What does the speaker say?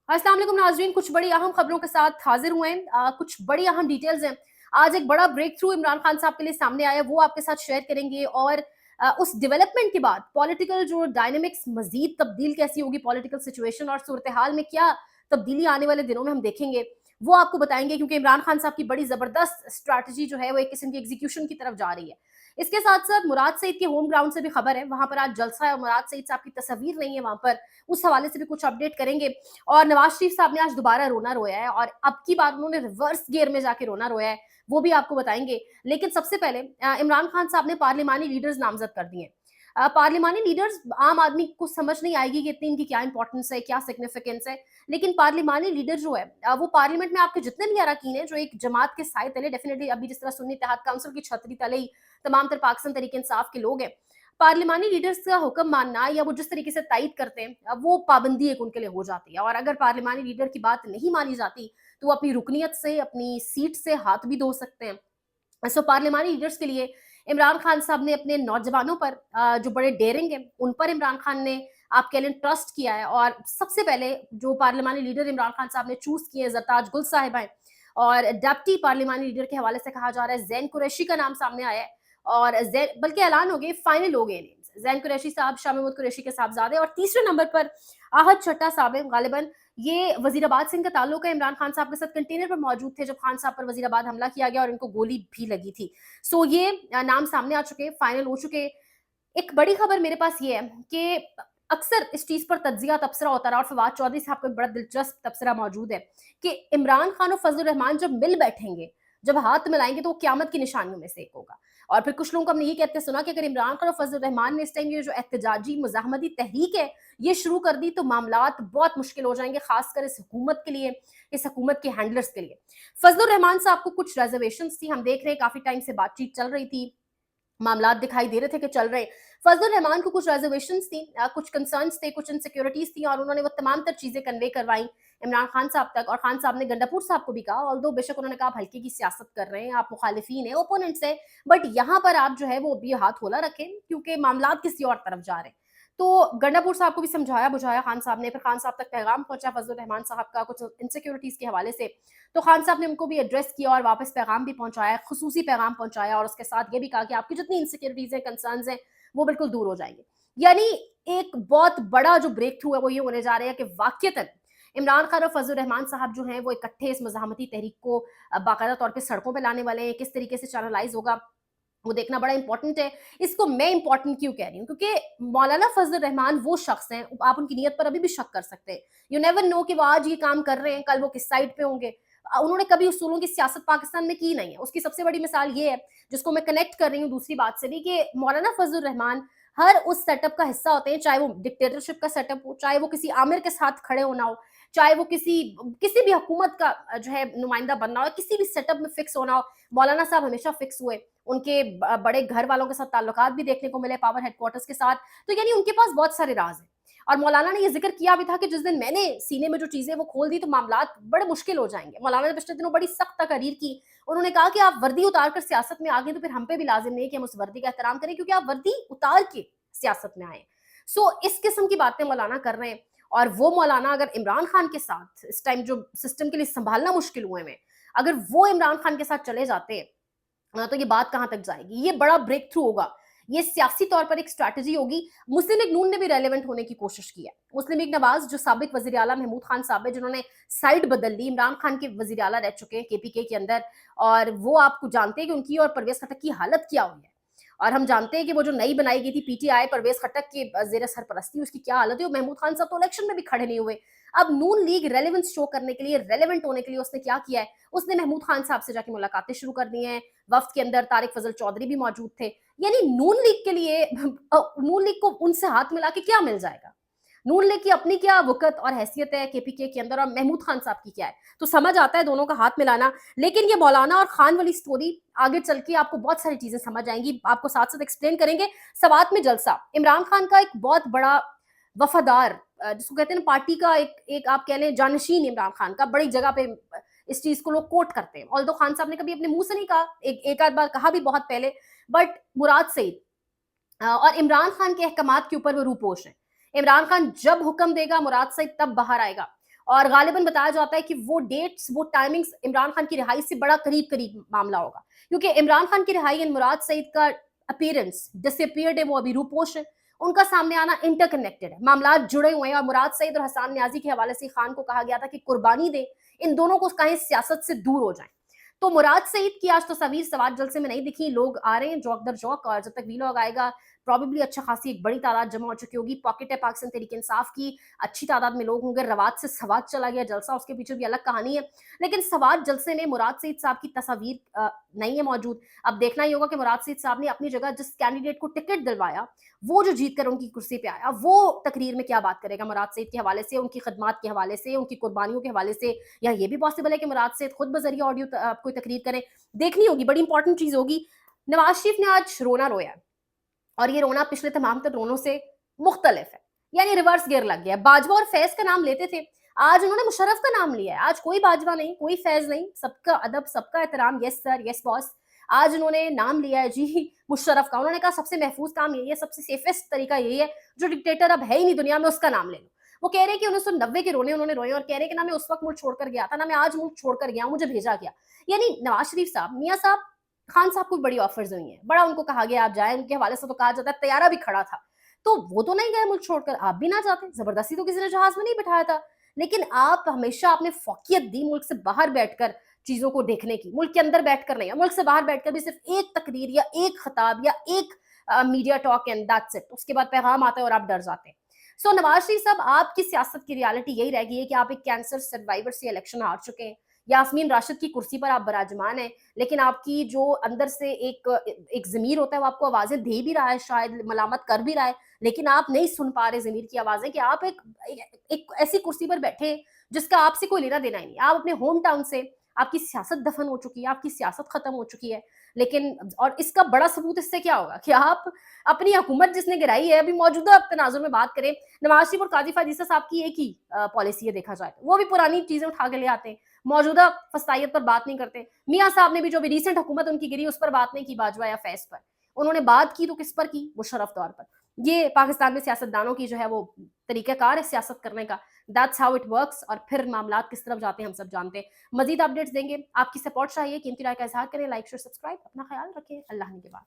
अस्सलाम वालेकुम नाज़रीन, कुछ बड़ी अहम खबरों के साथ हाजिर हुए हैं। कुछ बड़ी अहम डिटेल्स हैं। आज एक बड़ा ब्रेक थ्रू इमरान खान साहब के लिए सामने आया है, वो आपके साथ शेयर करेंगे। और उस डेवलपमेंट के बाद पॉलिटिकल जो डायनेमिक्स मजीद तब्दील कैसी होगी, पॉलिटिकल सिचुएशन और सूरत हाल में क्या तब्दीली आने वाले दिनों में हम देखेंगे, वो आपको बताएंगे। क्योंकि इमरान खान साहब की बड़ी जबरदस्त स्ट्रैटेजी जो है वो एक किस्म की एग्जीक्यूशन की तरफ जा रही है। इसके साथ साथ मुराद सईद के होम ग्राउंड से भी खबर है, वहां पर आज जलसा है और मुराद सईद साहब की तस्वीर नहीं है वहां पर। उस हवाले से भी कुछ अपडेट करेंगे। और नवाज शरीफ साहब ने आज दोबारा रोना रोया है और अब की बार उन्होंने रिवर्स गियर में जाके रोना रोया है, वो भी आपको बताएंगे। लेकिन सबसे पहले इमरान खान साहब ने पार्लिमानी लीडर्स नामजद कर दिए। पार्लिमानी लीडर्स आम आदमी को समझ नहीं आएगी कि इतनी इनकी क्या इंपॉर्टेंस है, क्या सिग्निफिकेंस है। लेकिन पार्लिमानी लीडर जो है वो पार्लियामेंट में आपके जितने भी अरकान हैं जो एक जमात के साय तले, डेफिनेटली अभी जिस तरह सुन्नी इत्तेहाद काउंसिल की छतरी तले ही तमाम तर पाकिस्तान तरीके इंसाफ के लोग हैं, पार्लिमानी लीडर्स का हुक्म मानना या वो जिस तरीके से तायद करते हैं, वो पाबंदी एक उनके लिए हो जाती है। और अगर पार्लिमानी लीडर की बात नहीं मानी जाती तो वो अपनी रुकनीत से, अपनी सीट से हाथ भी धो सकते हैं। सो पार्लिमानी लीडर्स के लिए इमरान खान साहब ने अपने नौजवानों पर जो बड़े डेयरिंग है उन पर इमरान खान ने आप कह लें ट्रस्ट किया है। और सबसे पहले जो पार्लिमानी लीडर इमरान खान साहब ने चूज किए जरताज गुल साहिबा हैं। और डेप्टी पार्लिमानी लीडर के हवाले से कहा जा रहा है जैन कुरैशी का नाम सामने आया है। और जैन बल्कि ऐलान हो गए, फाइनल हो गए नेम्स, जैन कुरैशी साहब, शाह महमूद कुरैशी के साहबजादे। और तीसरे नंबर पर आहद चट्टा साहब हैं। गालिबन ये वजीराबाद से इनका ताल्लुक है। इमरान खान साहब के साथ कंटेनर पर मौजूद थे जब खान साहब पर वजीराबाद हमला किया गया और इनको गोली भी लगी थी। सो ये नाम सामने आ चुके, फाइनल हो चुके। एक बड़ी खबर मेरे पास ये है कि अक्सर इस चीज पर तज्जिया तबसरा होता रहा और फवाद चौधरी साहब का एक बड़ा दिलचस्प तबसरा मौजूद है कि इमरान खान और फजल रहमान जब मिल बैठेंगे, जब हाथ मिलाएंगे तो वो क्यामत की निशानियों में से एक होगा। और फिर कुछ लोगों को हमने ये कहते सुना कि अगर इमरान खान और फजल रहमान ने इस टाइम ये जो एहतजाजी मुजाहमती तहरीक है ये शुरू कर दी तो मामलात बहुत मुश्किल हो जाएंगे, खासकर इस हुकूमत के लिए, इस हुकूमत के हैंडलर्स के लिए। फजल रहमान साहब को कुछ रिजर्वेशन थी, हम देख रहे हैं काफी टाइम से बातचीत चल रही थी, मामलात दिखाई दे रहे थे कि चल रहे हैं। फजल रहमान को कुछ रिजर्वेशंस थी, कुछ कंसर्न्स थे, कुछ इनसिक्योरिटीज थी और उन्होंने वो तमाम तर चीजें कन्वे करवाई इमरान खान साहब तक। और खान साहब ने गंडापुर साहब को भी कहा, ऑल्दो बेशक उन्होंने कहा आप हल्के की सियासत कर रहे हैं, आप मुखालिफिन है, ओपोनेंट्स है, बट यहाँ पर आप जो है वो भी हाथ होला रखें क्योंकि मामलात किसी और तरफ जा रहे हैं। तो गंडापुर साहब को भी समझाया बुझाया खान साहब ने। फिर खान साहब तक पैगाम पहुंचा फजल रहमान साहब का कुछ इनसिक्योरिटीज के हवाले से, तो खान साहब ने उनको भी एड्रेस किया और वापस पैगाम भी पहुंचाया, खुसूसी पैगाम पहुंचाया। और उसके साथ ये भी कहा कि आपकी जितनी इनसिक्योरिटीज है, कंसर्न्स हैं, वो बिल्कुल दूर हो जाएंगे। यानी एक बहुत बड़ा जो ब्रेक थ्रू है वो ये होने जा रहा है कि वाकईतन इमरान खान और फजल रहमान साहब जो हैं वो इकट्ठे इस मज़ाहमती तहरीक को बाकायदा तौर पे सड़कों पे लाने वाले हैं। किस तरीके से चैनलाइज होगा वो देखना बड़ा इंपॉर्टेंट है। इसको मैं इंपॉर्टेंट क्यों कह रही हूँ, क्योंकि मौलाना फजल रहमान वो शख्स हैं, आप उनकी नीयत पर अभी भी शक कर सकते हैं। यू नेवर नो कि वो आज ये काम कर रहे हैं, कल वो किस साइड पे होंगे। उन्होंने कभी उसूलों की सियासत पाकिस्तान में की नहीं है। उसकी सबसे बड़ी मिसाल ये है, जिसको मैं कनेक्ट कर रही हूँ दूसरी बात से भी, कि मौलाना फजल रहमान हर उस सेटअप का हिस्सा होते हैं, चाहे वो डिक्टेटरशिप का सेटअप हो, चाहे वो किसी आमिर के साथ खड़े होना हो, चाहे वो किसी किसी भी हुकूमत का जो है नुमाइंदा बनना हो, किसी भी सेटअप में फिक्स होना हो। मौलाना साहब हमेशा फिक्स हुए। उनके बड़े घर वालों के साथ ताल्लुकात भी देखने को मिले, पावर हेडक्वार्टर्स के साथ। तो यानी उनके पास बहुत सारे राज हैं। और मौलाना ने ये जिक्र किया भी था कि जिस दिन मैंने सीने में जो चीजें वो खोल दी तो मामलात बड़े मुश्किल हो जाएंगे। मौलाना ने पिछले दिनों बड़ी सख्त तकरीर की। उन्होंने कहा कि आप वर्दी उतार कर सियासत में आ गए तो फिर हम पे भी लाजिम नहीं कि हम उस वर्दी का एहतराम करें, क्योंकि आप वर्दी उतार के सियासत में आए। सो इस किस्म की बातें मौलाना कर रहे हैं। और वो मौलाना अगर इमरान खान के साथ इस टाइम जो सिस्टम के लिए संभालना मुश्किल हुए में, अगर वो इमरान खान के साथ चले जाते तो ये बात कहां तक जाएगी। ये बड़ा ब्रेक थ्रू होगा, ये सियासी तौर पर एक स्ट्रैटेजी होगी। मुस्लिम लीग नून ने भी रेलेवेंट होने की कोशिश की है। मुस्लिम लीग नवाज जो साबिक वजीर आला महमूद खान साहब है, जिन्होंने साइड बदल ली, इमरान खान के वजीर आला रह चुके हैं केपीके के अंदर। और वो आपको जानते हैं कि उनकी और परवेज खटक की हालत क्या हुई है। और हम जानते हैं कि वो जो नई बनाई गई थी पीटीआई, परवेज खटक के जेर सरपरस्ती, उसकी क्या हालत है। और महमूद खान साहब तो इलेक्शन में भी खड़े नहीं हुए। अब नून लीग रेलेवेंस शो करने के लिए, रेलेवेंट होने के लिए उसने क्या किया है, उसने महमूद खान साहब से जाके मुलाकातें शुरू कर दी हैं। वफ्द के अंदर तारिक फजल चौधरी भी मौजूद थे। यानी नून लीग के लिए नून लीग को उनसे हाथ मिला के क्या मिल जाएगा। नून लीग की अपनी क्या वक़्त और हैसियत है केपीके के अंदर, और महमूद खान साहब की क्या है। तो समझ आता है दोनों का हाथ मिलाना। लेकिन ये मौलाना और खान वाली स्टोरी आगे चल के आपको बहुत सारी चीजें समझ आएंगी, आपको साथ साथ एक्सप्लेन करेंगे। सवात में जलसा, इमरान खान का एक बहुत बड़ा वफादार, जिसको कहते हैं पार्टी का एक एक आप कह लें जानशीन, इमरान खान का बड़ी जगह पे इस चीज को लोग कोट करते हैं। ऑल्दो खान साहब ने कभी अपने मुंह से नहीं कहा, एक आध बार कहा भी बहुत पहले, बट मुराद सईद और इमरान खान के अहकामात के ऊपर वो रूपोश हैं। इमरान खान जब हुक्म देगा मुराद सईद तब बाहर आएगा। اور غالباً بتایا جاتا ہے کہ وہ ڈیٹس وہ ٹائمنگز عمران خان کی رہائی سے بڑا قریب قریب معاملہ ہوگا، کیونکہ عمران خان کی رہائی اور مراد سعید کا اپیرنس ڈس اپیئرڈ ہے، وہ ابھی روپوش ہے، ان کا سامنے آنا انٹر کنیکٹڈ ہے، معاملات جڑے ہوئے ہیں، اور مراد سعید اور حسان نیازی کے حوالے سے خان کو کہا گیا تھا کہ قربانی دیں، ان دونوں کو کہیں سیاست سے دور ہو جائیں۔ تو مراد سعید کی آج تصاویر سوات جلسے میں نہیں دکھی، لوگ آ رہے ہیں جوک در جوک، اور جب تک ویلاگ آئے گا پرابیبلی اچھا خاصی ایک بڑی تعداد جمع ہو چکی ہوگی۔ پاکٹ ہے پاکستان تحریک انصاف کی، اچھی تعداد میں لوگ ہوں گے۔ روات سے سوات چلا گیا جلسہ، اس کے پیچھے بھی الگ کہانی ہے، لیکن سوات جلسے میں مراد سعید صاحب کی تصاویر نہیں ہے موجود۔ اب دیکھنا ہی ہوگا کہ مراد سعید صاحب نے اپنی جگہ جس کینڈیڈیٹ کو ٹکٹ دلوایا، وہ جو جیت کر ان کی کرسی پہ آیا، وہ تقریر میں کیا بات کرے گا مراد سعید کے حوالے سے، ان کی خدمات کے حوالے سے، ان کی قربانیوں کے حوالے سے، یا یہ بھی پاسبل ہے کہ مراد سعید خود بذریعہ آڈیو کوئی تقریر کریں۔ دیکھنی ہوگی، بڑی امپورٹنٹ چیز ہوگی۔ نواز شریف نے آج رونا رویا ہے، اور یہ رونا پچھلے تمام تر رونوں سے مختلف ہے، یعنی ریورس گیئر لگ گیا۔ باجوہ اور فیض کا نام لیتے تھے، آج انہوں نے مشرف کا نام لیا ہے۔ آج کوئی باجوہ نہیں، کوئی فیض نہیں، سب کا ادب، سب کا احترام، یس سر، یس باس۔ آج انہوں نے نام لیا ہے جی مشرف کا۔ انہوں نے کہا سب سے محفوظ کام یہی ہے، سب سے سیفسٹ طریقہ یہی ہے، جو ڈکٹیٹر اب ہے ہی نہیں دنیا میں، اس کا نام لے لو۔ وہ کہہ رہے ہیں کہ 1990 کے رونے انہوں نے روئے، اور کہہ رہے ہیں کہ نہ میں اس وقت ملک چھوڑ کر گیا تھا، نہ میں آج ملک چھوڑ کر گیا ہوں، مجھے بھیجا گیا۔ یعنی نواز شریف صاحب، میاں صاحب، خان صاحب کو بڑی آفرز ہوئی ہیں، بڑا ان کو کہا گیا آپ جائیں، ان کے حوالے سے تو کہا جاتا ہے طیارہ بھی کھڑا تھا، تو وہ تو نہیں گئے ملک چھوڑ کر، آپ بھی نہ جاتے، زبردستی تو کسی نے جہاز میں نہیں بٹھایا تھا، لیکن آپ ہمیشہ آپ نے فوقیت دی ملک سے باہر بیٹھ کر چیزوں کو دیکھنے کی، ملک کے اندر بیٹھ کر نہیں، ملک سے باہر بیٹھ کر بھی صرف ایک تقریر یا ایک خطاب یا ایک media talk and that's it, اس کے بعد پیغام آتا ہے اور آپ ڈر جاتے ہیں۔ سو نواز شریف صاحب، آپ کی سیاست کی ریالٹی یہی رہ گئی ہے کہ آپ ایک کینسر سروائیور سے الیکشن ہار چکے ہیں، یاسمین راشد کی کرسی پر آپ براجمان ہیں، لیکن آپ کی جو اندر سے ایک ضمیر ہوتا ہے وہ آپ کو آوازیں دے بھی رہا ہے، شاید ملامت کر بھی رہا ہے، لیکن آپ نہیں سن پا رہے ضمیر کی آوازیں، کہ آپ ایک ایسی کرسی پر بیٹھے جس کا آپ سے کوئی لینا دینا ہی نہیں۔ آپ اپنے ہوم ٹاؤن سے، آپ کی سیاست دفن ہو چکی ہے، آپ کی سیاست ختم ہو چکی ہے، لیکن اور اس کا بڑا ثبوت اس سے کیا ہوگا کہ آپ اپنی حکومت جس نے گرائی ہے، ابھی موجودہ تناظر میں بات کریں، نواز شریف اور قاضی فائز عیسیٰ صاحب کی ایک ہی پالیسی ہے، دیکھا جائے وہ بھی پرانی چیزیں اٹھا کے لے آتے ہیں، موجودہ فسطائیت پر بات نہیں کرتے۔ میاں صاحب نے بھی جو بھی ریسنٹ حکومت ان کی گری اس پر بات نہیں کی، باجوہ یا فیض پر، انہوں نے بات کی تو کس پر کی؟ مشرف طور پر۔ یہ پاکستان میں سیاست دانوں کی جو ہے وہ طریقہ کار ہے سیاست کرنے کا، دیٹس ہاؤ اٹ ورکس، اور پھر معاملات کس طرف جاتے ہیں ہم سب جانتے ہیں۔ مزید اپڈیٹس دیں گے، آپ کی سپورٹ چاہیے، قیمتی رائے کا اظہار کریں، لائک شیئر سبسکرائب، اپنا خیال رکھیں، اللہ نگہبان۔